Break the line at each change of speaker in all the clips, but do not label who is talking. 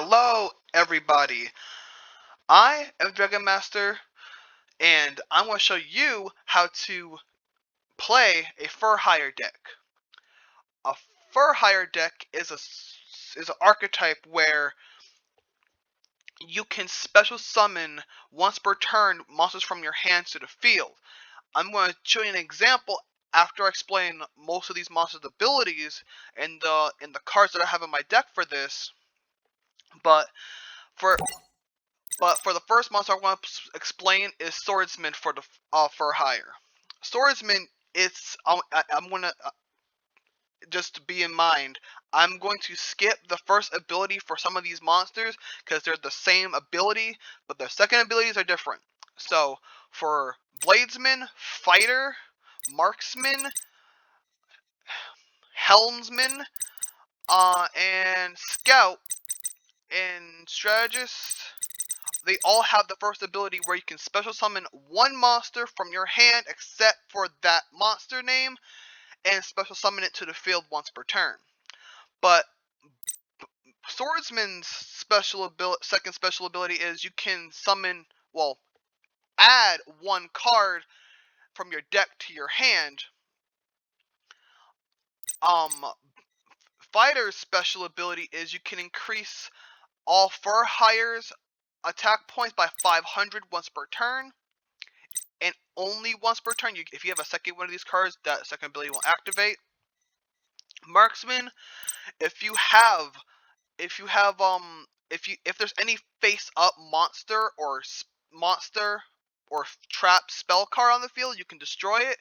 Hello, everybody. I am Dragon Master, and I'm going to show you how to play a Fur Hire deck. A Fur Hire deck is an archetype where you can special summon once per turn monsters from your hand to the field. I'm going to show you an example after I explain most of these monsters' abilities and the cards that I have in my deck for this. But for for the first monster I want to explain is Swordsman for hire. Swordsman, I'm gonna just to be in mind. I'm going to skip the first ability for some of these monsters because they're the same ability, but their second abilities are different. So for Bladesman, Fighter, Marksman, Helmsman, and Scout and Strategist, they all have the first ability where you can special summon one monster from your hand except for that monster name and special summon it to the field once per turn. But Swordsman's second special ability is you can add one card from your deck to your hand. Fighter's special ability is you can increase all Fur Hire's attack points by 500 once per turn. And only once per turn. If you have a second one of these cards, that second ability will activate. Marksman, if there's any face-up monster or trap spell card on the field, you can destroy it.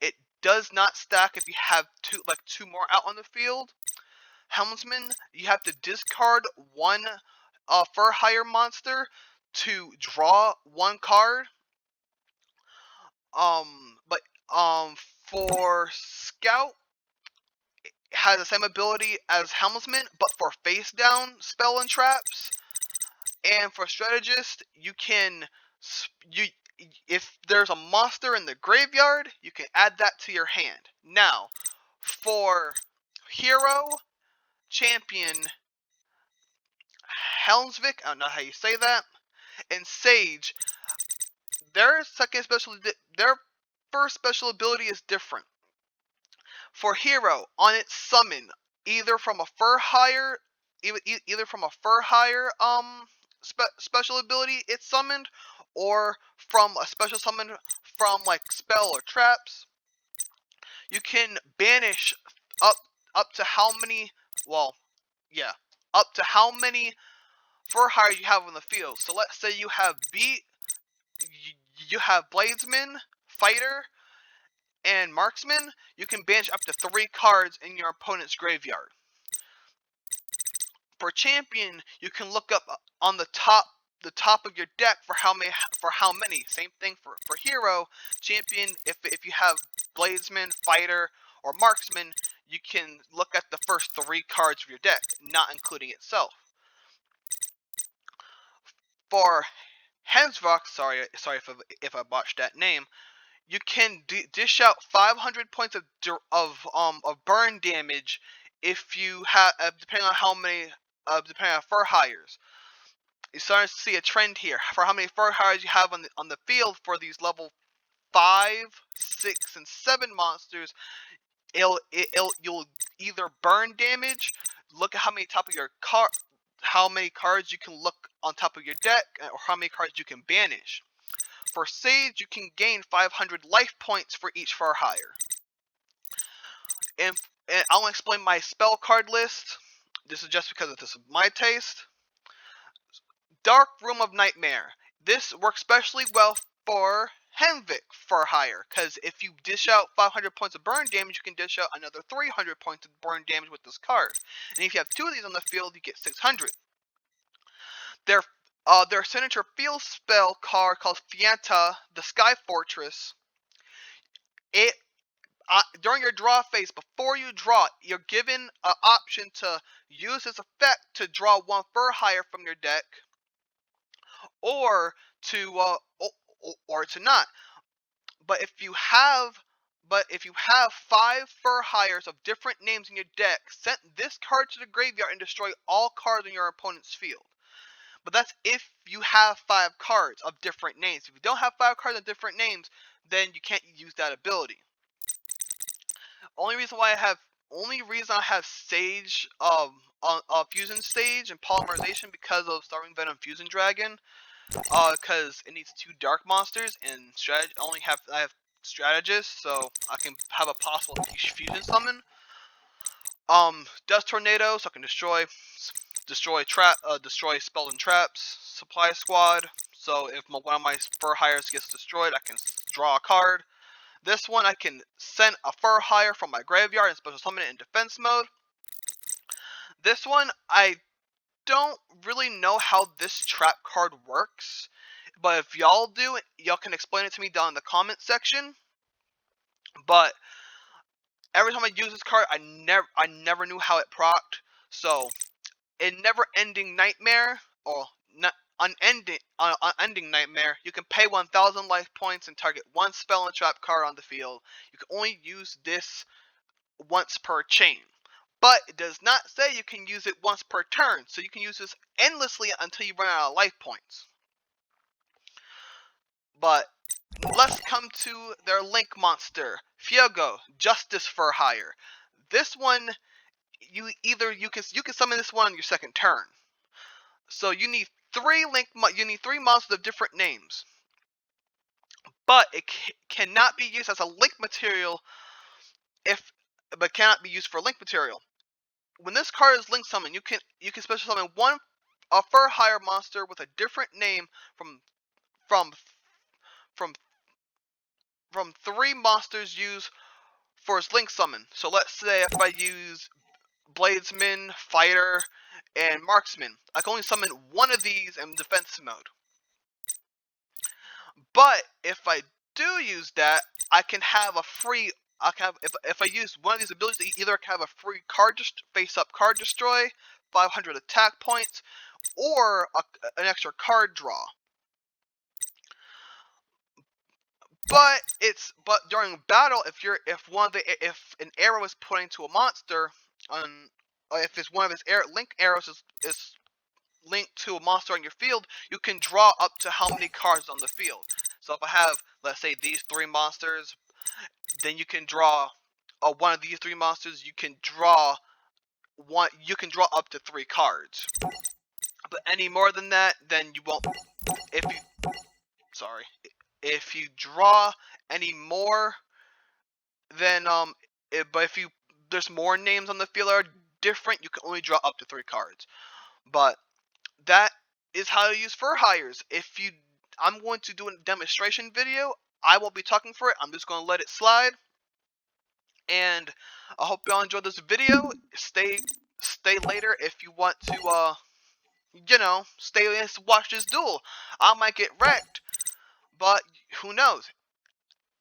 It does not stack if you have two more out on the field. Helmsman, you have to discard one Fur Hire monster to draw one card. But for Scout, it has the same ability as Helmsman, but for face down spell and traps. And for Strategist, if there's a monster in the graveyard, you can add that to your hand. Now, for Hero, Champion, Helmsvik, I don't know how you say that, and Sage, their first special ability is different. For Hero, on its summon, either from a Fur Hire special ability it's summoned, or from a special summon from like spell or traps, you can banish up to how many Fur Hire you have on the field. So let's say you have Bladesman, Fighter, and Marksman. You can banish up to 3 cards in your opponent's graveyard. For Champion, you can look up on the top of your deck for how many. Same thing for Hero. Champion, if you have Bladesman, Fighter, or Marksman, you can look at the first 3 cards of your deck, not including itself. For Hensvox, sorry if I botched that name, you can dish out 500 points of burn damage if you have depending on how many depending on Fur Hires. You're starting to see a trend here for how many Fur Hires you have on the field for these level 5, 6, and 7 monsters. You'll either burn damage. Look at how many how many cards you can look on top of your deck, or how many cards you can banish. For Sage, you can gain 500 life points for each Fur Hire. And I'll explain my spell card list. This is just because this is my taste. Dark Room of Nightmare. This works especially well for Henvik Fur Hire, because if you dish out 500 points of burn damage, you can dish out another 300 points of burn damage with this card. And if you have 2 of these on the field, you get 600. Their signature field spell card called Fianta, the Sky Fortress. During your draw phase, before you draw, you're given an option to use this effect to draw 1 Fur Hire from your deck, or to not. But if you have But if you have 5 fur hires of different names in your deck, send this card to the graveyard and destroy all cards in your opponent's field. But that's if you have 5 cards of different names. If you don't have 5 cards of different names, then you can't use that ability. Only reason I have Sage Fusion Stage and Polymerization because of Starving Venom Fusion Dragon. Because it needs 2 Dark Monsters and I have Strategist, so I can have a possible Fusion Summon. Dust Tornado, so I can destroy spells and traps. Supply Squad, so if one of my Fur Hires gets destroyed, I can draw a card. This one, I can send a Fur Hire from my graveyard and special summon it in defense mode. This one, I don't really know how this trap card works, but if y'all do, y'all can explain it to me down in the comment section. But every time I use this card, I never knew how it procced. So in Never Ending Nightmare, or Unending Nightmare, you can pay 1,000 life points and target one spell and trap card on the field. You can only use this once per chain. But it does not say you can use it once per turn, so you can use this endlessly until you run out of life points. But let's come to their Link monster, Fiogo, Justice Fur Hire. This one, you can summon this one on your second turn. So you need 3 monsters of different names. But it cannot be used as a Link material but cannot be used for Link material. When this card is Link Summon, you can special summon a Fur Hire monster with a different name from 3 monsters used for its Link Summon. So let's say if I use Bladesman, Fighter, and Marksman, I can only summon one of these in defense mode. But if I do use that, I can have a free. If I use one of these abilities, either I can have a free face-up card destroy, 500 attack points, or an extra card draw. But during battle, if an arrow is put into a monster, if it's one of his link arrows is linked to a monster on your field, you can draw up to how many cards on the field. So if I have, let's say, these 3 monsters, then you can draw one of these 3 monsters. You can draw up to 3 cards. But any more than that, then you won't. If you draw any more, then but if there's more names on the field that are different, you can only draw up to 3 cards. But that is how you use Fur Hires. I'm going to do a demonstration video. I won't be talking for it. I'm just going to let it slide. And I hope y'all enjoyed this video. Stay later if you want to, stay and watch this duel. I might get wrecked, but who knows?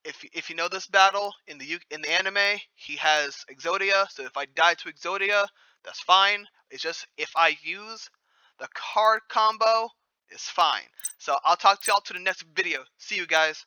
If you know this battle in the anime, he has Exodia. So if I die to Exodia, that's fine. It's just if I use the card combo, it's fine. So I'll talk to y'all to the next video. See you guys.